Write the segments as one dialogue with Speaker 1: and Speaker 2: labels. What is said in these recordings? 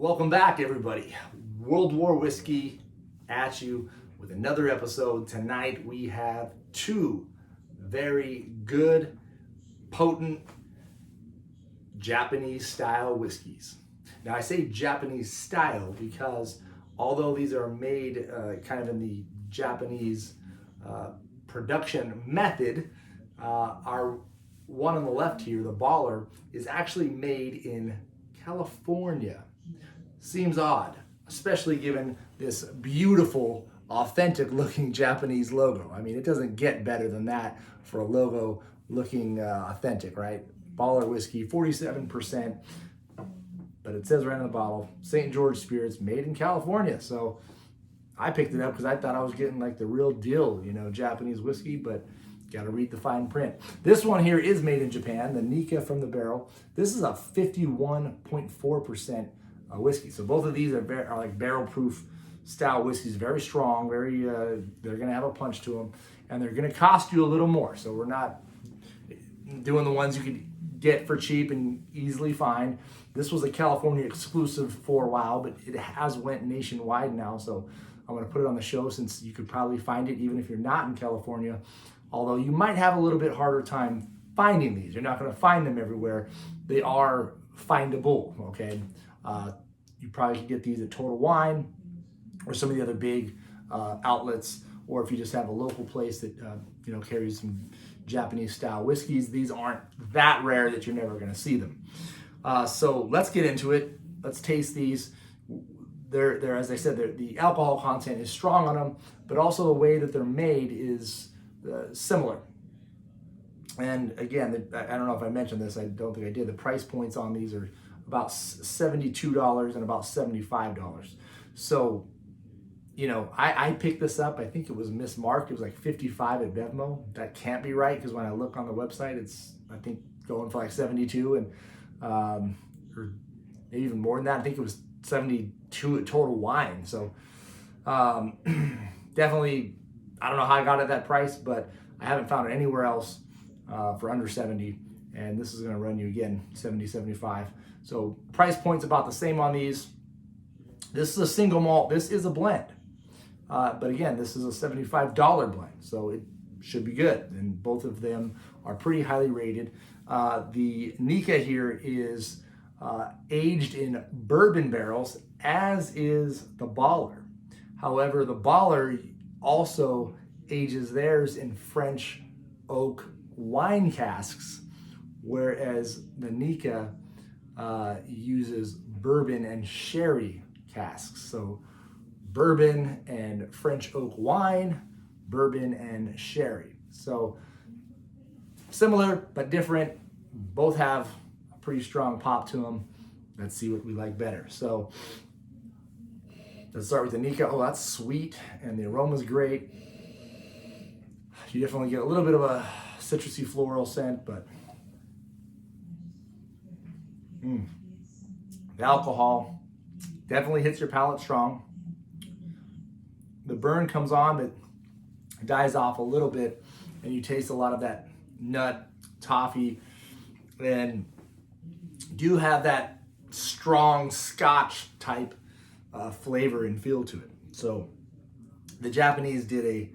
Speaker 1: Welcome back, everybody. World War Whiskey at you with another episode. Tonight we have two very good, potent Japanese style whiskeys. Now I say Japanese style because although these are made kind of in the Japanese production method, our one on the left here, the Baller, is actually made in California. Seems odd, especially given this beautiful, authentic looking Japanese logo. I mean, it doesn't get better than that for a logo looking authentic, right? Baller whiskey, 47%, but it says right on the bottle, St. George Spirits, made in California. So I picked it up because I thought I was getting like the real deal, Japanese whiskey, but got to read the fine print. This one here is made in Japan, the Nikka From The Barrel. This is a 51.4% whiskey. So both of these are like barrel proof style whiskeys, very strong, they're going to have a punch to them, and they're going to cost you a little more. So we're not doing the ones you could get for cheap and easily find. This was a California exclusive for a while, but it has went nationwide now. So I'm going to put it on the show since you could probably find it even if you're not in California. Although you might have a little bit harder time finding these. You're not going to find them everywhere. They are findable, okay? You probably can get these at Total Wine or some of the other big outlets, or if you just have a local place that carries some Japanese style whiskeys. These aren't that rare that you're never going to see them. So let's get into it. Let's taste these. They're as I said, the alcohol content is strong on them, but also the way that they're made is similar. And again, I don't know if I mentioned this, I don't think I did. The price points on these are about $72 and about $75. So, I picked this up. I think it was mismarked. It was like 55 at Bevmo. That can't be right because when I look on the website, it's, I think, going for like 72 and or maybe even more than that. I think it was 72 at Total Wine. So definitely, I don't know how I got it at that price, but I haven't found it anywhere else for under 70. And this is going to run you again 70, 75. So price point's about the same on these. This is a single malt. This is a blend. But again, this is a $75 blend. So it should be good. And both of them are pretty highly rated. The Nikka here is aged in bourbon barrels, as is the Baller. However, the Baller also ages theirs in French oak wine casks, whereas the Nikka uses bourbon and sherry casks. So bourbon and French oak wine, bourbon and sherry. So similar but different. Both have a pretty strong pop to them. Let's see what we like better. So let's start with the Nikka. Oh, that's sweet and the aroma's great. You definitely get a little bit of a citrusy floral scent, but the alcohol definitely hits your palate strong. The burn comes on, but dies off a little bit, and you taste a lot of that nut, toffee, and do have that strong Scotch type flavor and feel to it. So the Japanese did a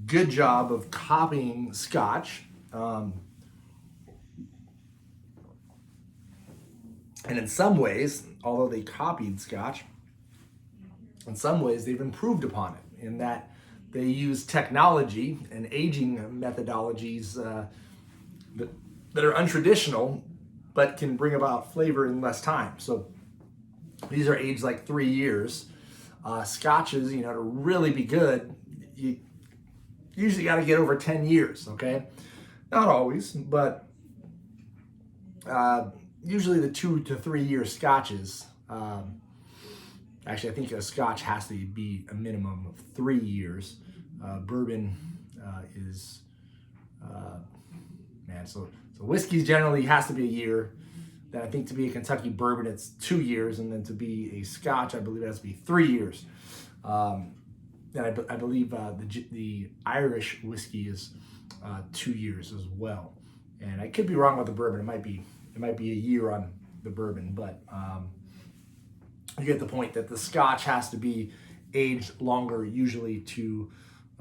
Speaker 1: good job of copying Scotch. And in some ways, although they copied Scotch, in some ways they've improved upon it in that they use technology and aging methodologies that are untraditional, but can bring about flavor in less time. So these are aged like 3 years. Scotches, to really be good, you usually got to get over 10 years, okay? Not always, but usually the 2 to 3 year Scotches, actually I think a Scotch has to be a minimum of 3 years. Bourbon is, so whiskey generally has to be a year. Then I think to be a Kentucky bourbon, it's 2 years. And then to be a Scotch, I believe it has to be 3 years. And I believe the Irish whiskey is 2 years as well. And I could be wrong with the bourbon. It might be a year on the bourbon, but you get the point that the Scotch has to be aged longer, usually to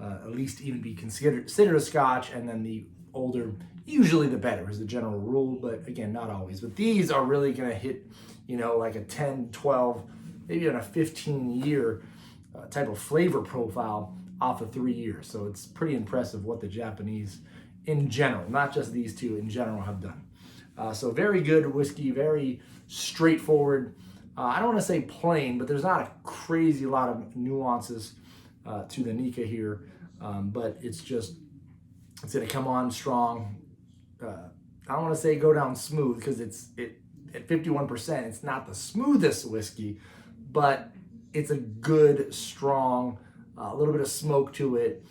Speaker 1: at least even be considered a Scotch, and then the older, usually the better is the general rule, but again, not always. But these are really going to hit, like a 10, 12, maybe even a 15-year type of flavor profile off of 3 years. So it's pretty impressive what the Japanese in general, not just these two, in general have done. So very good whiskey, very straightforward. I don't want to say plain, but there's not a crazy lot of nuances to the Nikka here, but it's going to come on strong. I don't want to say go down smooth, because at 51%, it's not the smoothest whiskey, but it's a good, strong, a little bit of smoke to it,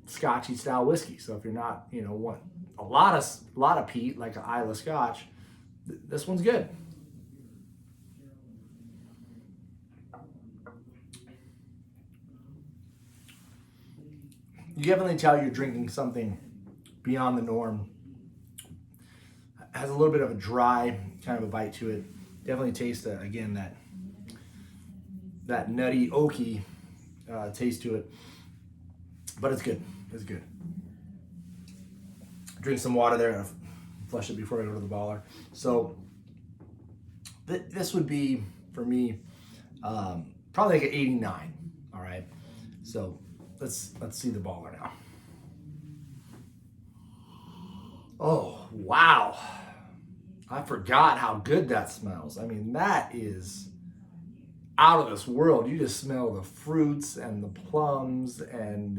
Speaker 1: Scotchy style whiskey. So if you're not, want a lot of peat like an Islay Scotch, this one's good. You definitely tell you're drinking something beyond the norm. Has a little bit of a dry kind of a bite to it. Definitely taste, again, that nutty, oaky taste to it. But it's good. It's good. Drink some water there. And flush it before I go to the baller. So this would be, for me, probably like an 89. All right. So let's see the baller now. Oh, wow. I forgot how good that smells. I mean, that is out of this world. You just smell the fruits and the plums and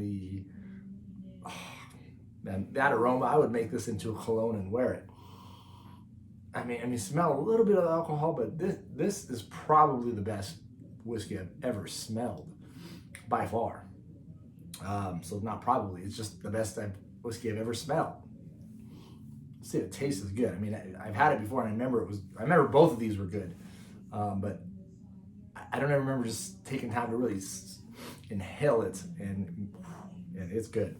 Speaker 1: man, that aroma. I would make this into a cologne and wear it. I mean, smell a little bit of alcohol, but this is probably the best whiskey I've ever smelled by far. So not probably, it's just the best whiskey I've ever smelled. See, the taste is good. I mean, I've had it before, and I remember both of these were good, but I don't ever remember just taking time to really inhale it, and it's good.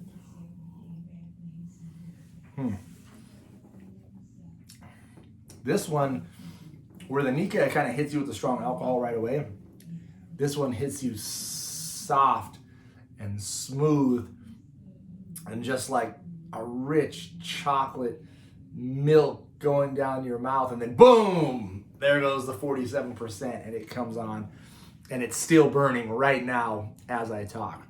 Speaker 1: This one, where the Nikka kind of hits you with the strong alcohol right away, this one hits you soft and smooth, and just like a rich chocolate milk going down your mouth, and then boom, there goes the 47%, and it comes on, and it's still burning right now as I talk.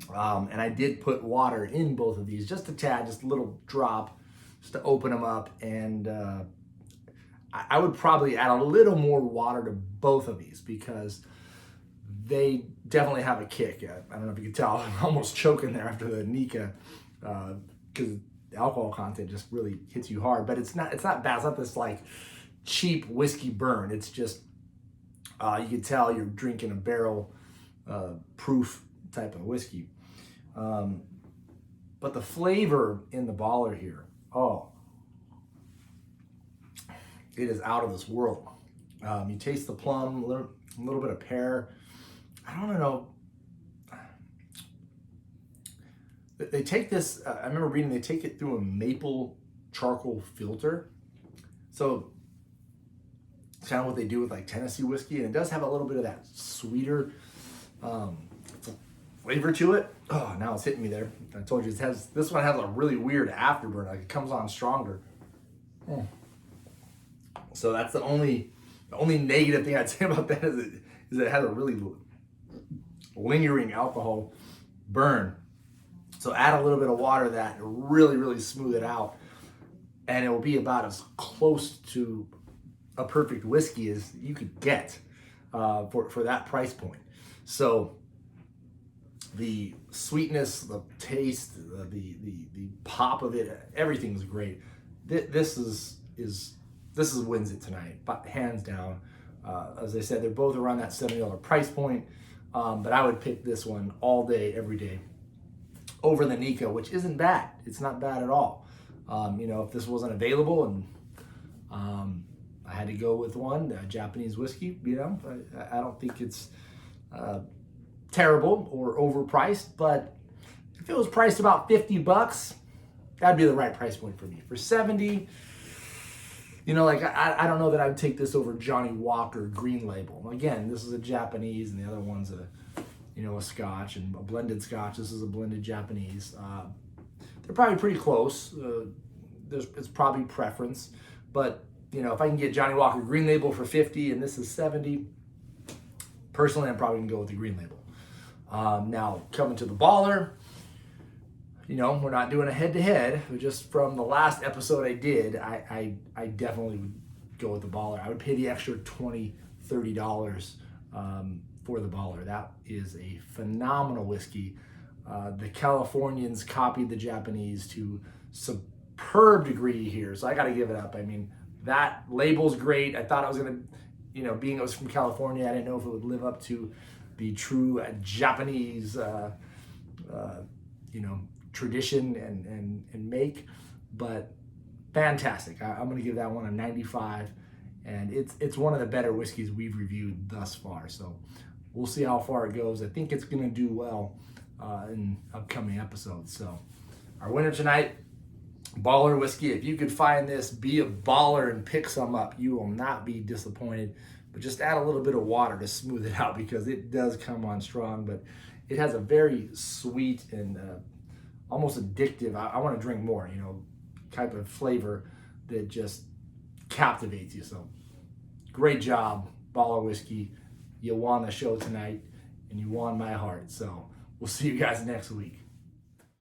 Speaker 1: And I did put water in both of these, just a tad, just a little drop, just to open them up, and I would probably add a little more water to both of these, because they definitely have a kick. I don't know if you can tell, I'm almost choking there after the Nikka, because the alcohol content just really hits you hard. But it's not bad. It's not this like cheap whiskey burn. It's just you can tell you're drinking a barrel proof type of whiskey. But the flavor in the baller here, it is out of this world. You taste the plum, a little bit of pear. I don't know. They take this, I remember reading, they take it through a maple charcoal filter. So it's kind of what they do with like Tennessee whiskey. And it does have a little bit of that sweeter flavor to it. Oh, now it's hitting me there. I told you this one has a really weird afterburn. Like it comes on stronger. So that's the only negative thing I'd say about that is it has a really lingering alcohol burn. So add a little bit of water to that and really, really smooth it out. And it will be about as close to a perfect whiskey as you could get for that price point. So the sweetness, the taste, the pop of it, everything's great. This wins it tonight, but hands down. As I said, they're both around that $70 price point, but I would pick this one all day, every day, over the Nikka, which isn't bad. It's not bad at all. If this wasn't available and I had to go with one, Japanese whiskey, I don't think it's terrible or overpriced, but if it was priced about $50, that'd be the right price point for me. For 70, You know, like I don't know that I'd take this over Johnny Walker Green Label. Again, this is a Japanese, and the other one's a Scotch and a blended Scotch. This is a blended Japanese. They're probably pretty close. It's probably preference, but if I can get Johnny Walker Green Label for 50 and this is 70, personally, I'm probably gonna go with the Green Label. Now coming to the Baller. We're not doing a head-to-head, but just from the last episode I did, I definitely would go with the Baller. I would pay the extra $20, $30 for the Baller. That is a phenomenal whiskey. The Californians copied the Japanese to superb degree here, so I got to give it up. I mean, that label's great. I thought it was going to, being it was from California, I didn't know if it would live up to the true Japanese, tradition and make, but fantastic. I'm going to give that one a 95, and it's one of the better whiskeys we've reviewed thus far. So we'll see how far it goes. I think it's going to do well in upcoming episodes. So our winner tonight, Baller Whiskey. If you could find this, be a baller and pick some up. You will not be disappointed. But just add a little bit of water to smooth it out because it does come on strong. But it has a very sweet and almost addictive, I want to drink more, type of flavor that just captivates you. So great job, Baller Whiskey. You won the show tonight and you won my heart. So we'll see you guys next week.